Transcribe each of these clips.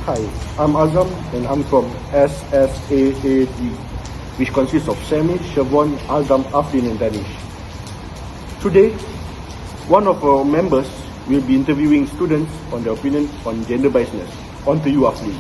Hi, I'm Azam and I'm from S.S.A.A.D, which consists of Sami, Siobhan, Azam, Aflin and Danish. Today, one of our members will be interviewing students on their opinion on gender biasness. On to you, Aflin.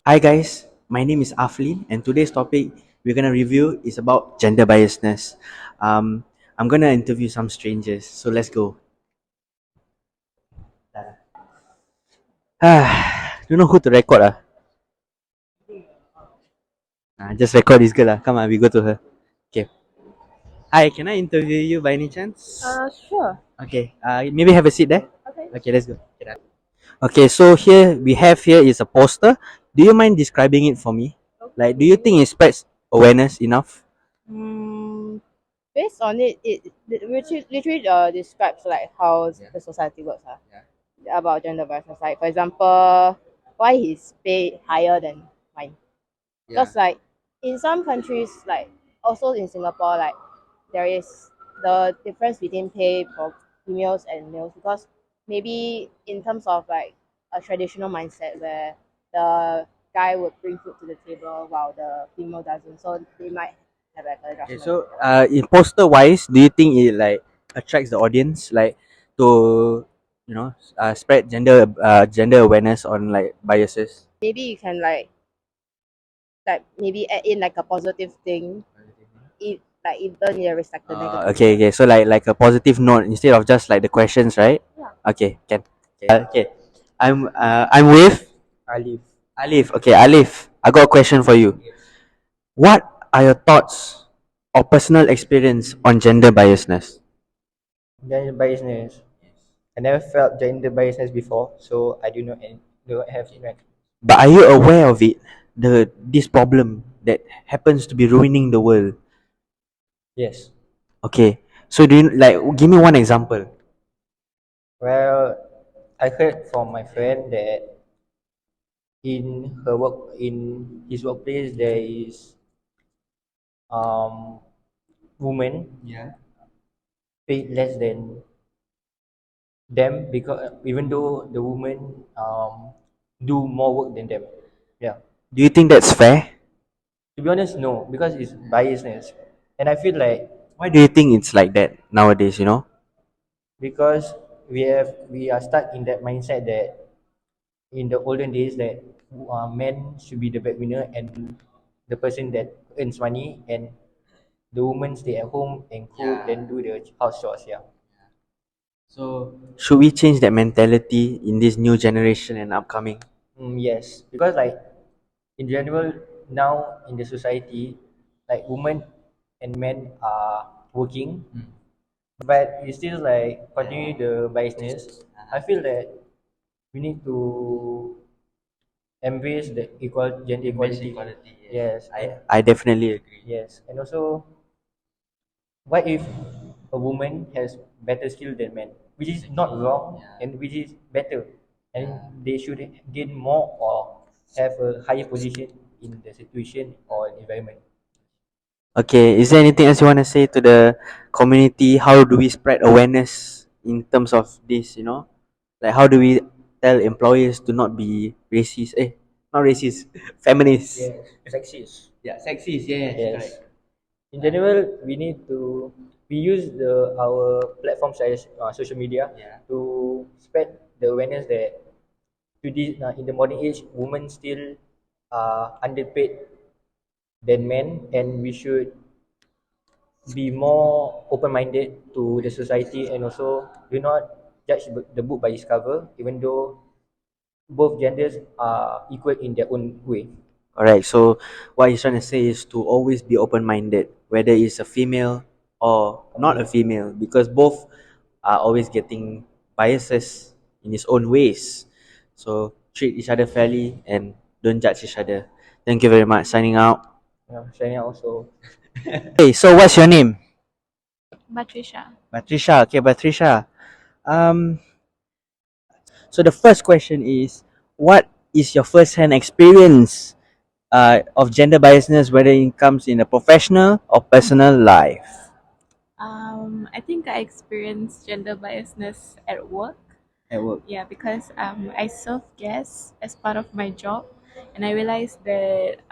Hi guys, my name is Aflin and today's topic we're gonna review is about gender biasness. Um, I'm gonna interview some strangers, so let's go. Don't know who to record just record this girl Come on, we go to her. Okay. Hi, can I interview you by any chance? Sure. Okay. Maybe have a seat there. Okay. Okay, let's go. Okay, so here is a poster. Do you mind describing it for me? Like, do you think it spreads awareness enough? Mm, Based on it, it literally describes like how the society works about gender biasness. Like for example, why his pay higher than mine? Because like in some countries, like also in Singapore, like there is the difference between pay for females and males because maybe in terms of like a traditional mindset where the guy would bring food to the table while the female doesn't, so they might have like a Okay, adjustment. so in poster wise, do you think it like attracts the audience like to spread gender awareness on like biases? Maybe you can like maybe add in like a positive thing, if like even you respect the negative. Okay, so like a positive note instead of just like the questions, right? Yeah. Okay, can. Okay, I'm with Alif. Alif. Okay, Alif, I got a question for you. What are your thoughts or personal experience on gender biasness? Gender biasness. I never felt gender biasness before, so I do not have any. But are you aware of it? This problem that happens to be ruining the world. Yes. Okay. So do you like give me one example? Well, I heard from my friend that in his workplace there is um women Yeah. paid less than them because even though the women do more work than them. Yeah. Do you think that's fair? To be honest, no, because it's biasness, and I feel like Why do you think it's like that nowadays, you know? because we are stuck in that mindset that in the olden days that men should be the breadwinner and the person that earns money, and the women stay at home and cook, then do the house chores. Yeah. So should we change that mentality in this new generation and upcoming? Yes, because like in general now in the society, like women and men are working, but we still like continue the biasness. I feel that we need to embrace the gender equality. Yes, I definitely agree. yes, and also, what if a woman has better skill than men, which is not wrong and which is better, and they should gain more or have a higher position in the situation or environment. Okay, is there anything else you want to say to the community? How do we spread awareness in terms of this, you know? Like, how do we tell employers to not be racist? Not racist, feminist. Yes, sexist. Yeah, sexist, yes, Yes. correct. In general, we use our platforms such as social media Yeah. to spread the awareness that in the modern age, women still are underpaid than men, and we should be more open-minded to the society, and also do not judge the book by its cover, even though both genders are equal in their own way. Alright, so what he's trying to say is to always be open minded, whether it's a female or not a female, because both are always getting biases in its own ways. So treat each other fairly and don't judge each other. Thank you very much. Signing out. Yeah, sharing also. Hey, so what's your name? Patricia. Patricia. Okay, Patricia. Um, so the first question is, what is your first-hand experience of gender biasness, whether it comes in a professional or personal life? I think I experienced gender biasness at work. at work? Yeah, because I serve guests as part of my job, and I realized that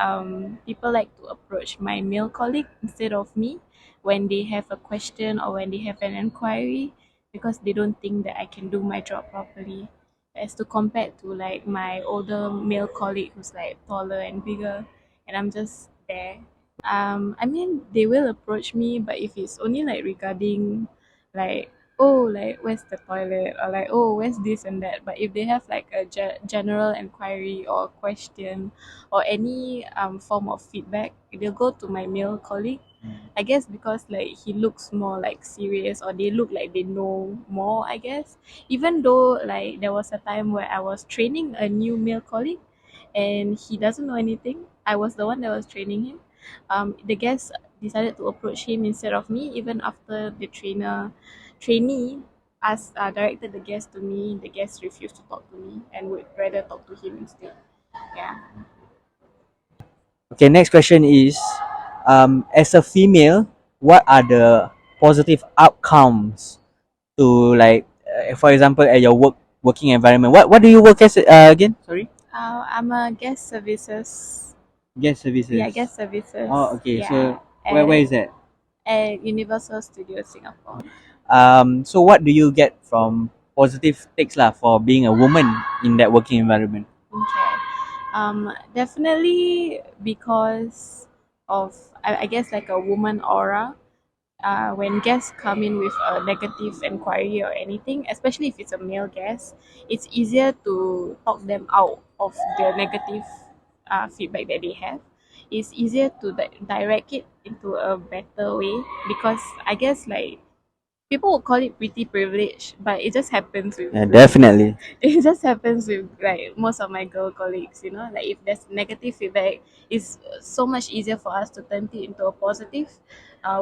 people like to approach my male colleague instead of me when they have a question or when they have an inquiry, because they don't think that I can do my job properly. As to compare to like my older male colleague who's like taller and bigger, and I'm just there. I mean, they will approach me, but if it's only like regarding like, oh, like where's the toilet, or like, oh, where's this and that. But if they have like a general inquiry or question or any form of feedback, they'll go to my male colleague. I guess because like he looks more like serious, or they look like they know more, I guess. Even though like there was a time where I was training a new male colleague and he doesn't know anything. I was the one that was training him. The guest decided to approach him instead of me, even after the trainee directed the guest to me. The guest refused to talk to me and would rather talk to him instead. Yeah. Okay, next question is, as a female, what are the positive outcomes to like, for example, at your working environment? What do you work as again? Sorry, I'm a guest services. guest services. Yeah, guest services. Oh, okay. Yeah. So where is that? At Universal Studios Singapore. So what do you get from positive takes lah for being a woman in that working environment? Okay. Definitely because of I guess like a woman aura. When guests come in with a negative inquiry or anything, especially if it's a male guest, it's easier to talk them out of the negative feedback that they have. It's easier to direct it into a better way, because I guess like people would call it pretty privilege, but it just happens with Definitely. it just happens with like most of my girl colleagues, like if there's negative feedback, it's so much easier for us to turn it into a positive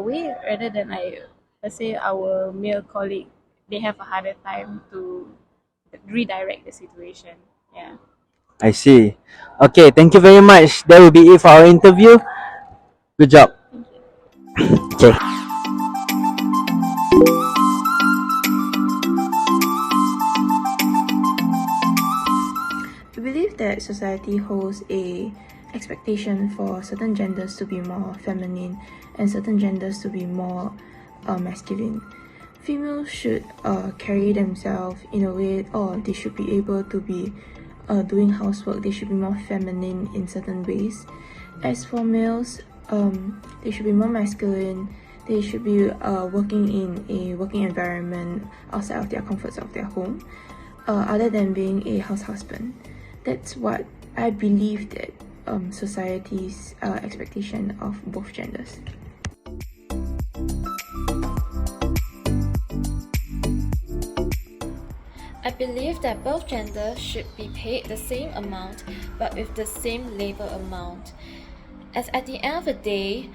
way, rather than like, let's say our male colleague, they have a harder time to redirect the situation. Yeah. I see. Okay, thank you very much. That will be it for our interview. Good job. Okay. I believe that society holds a expectation for certain genders to be more feminine and certain genders to be more masculine. Females should carry themselves in a way, or they should be able to be doing housework. They should be more feminine in certain ways. As for males, they should be more masculine. They should be working in a working environment outside of their comforts of their home, other than being a house husband. That's what I believe that society's expectation of both genders. I believe that both genders should be paid the same amount, but with the same labor amount. As at the end of the day,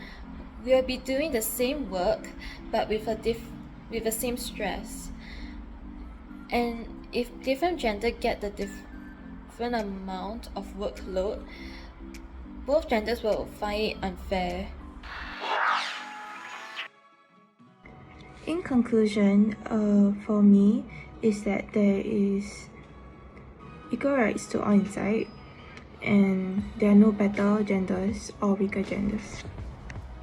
we will be doing the same work, but with the same stress. And if different gender get the different amount of workload, both genders will find it unfair. In conclusion, for me, is that there is equal rights to all inside, and there are no better genders or weaker genders.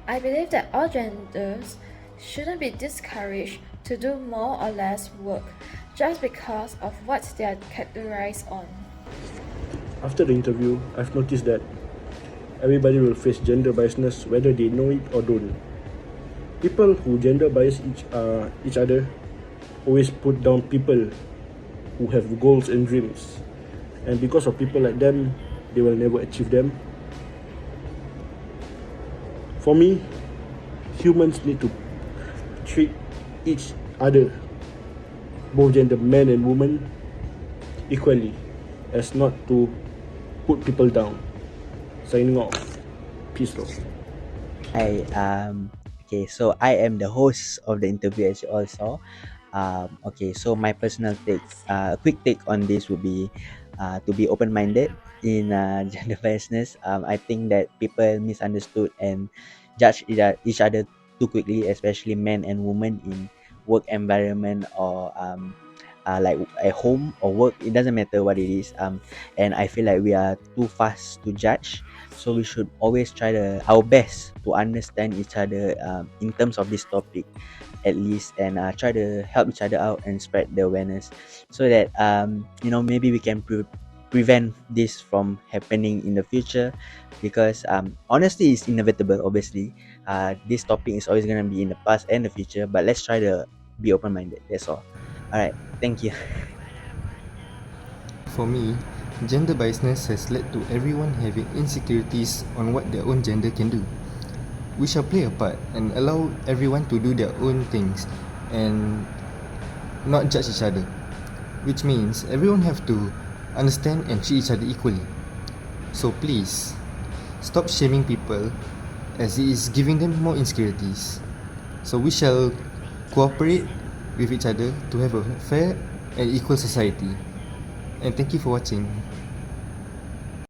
I believe that all genders shouldn't be discouraged to do more or less work just because of what they are categorized on. After the interview, I've noticed that everybody will face gender biasness whether they know it or don't. People who gender bias each other always put down people who have goals and dreams, and because of people like them, they will never achieve them. For me, humans need to treat each other, both gender, men and women, equally, as not to put people down. Signing off. Peace out. Hi. Okay. So I am the host of the interview, as you all saw. Okay. So my personal take, a quick take on this would be, to be open-minded in gender biasness. I think that people misunderstood and judge each other too quickly, especially men and women in work environment or like at home or work, it doesn't matter what it is. And I feel like we are too fast to judge, so we should always try our best to understand each other in terms of this topic at least, and try to help each other out and spread the awareness, so that maybe we can prevent this from happening in the future, because honestly it's inevitable. Obviously this topic is always going to be in the past and the future, but let's try to be open-minded. That's all right, thank you. For me, gender biasness has led to everyone having insecurities on what their own gender can do. We shall play a part and allow everyone to do their own things and not judge each other, which means everyone have to understand and treat each other equally. So please, stop shaming people as it is giving them more insecurities. So we shall cooperate with each other to have a fair and equal society. And thank you for watching.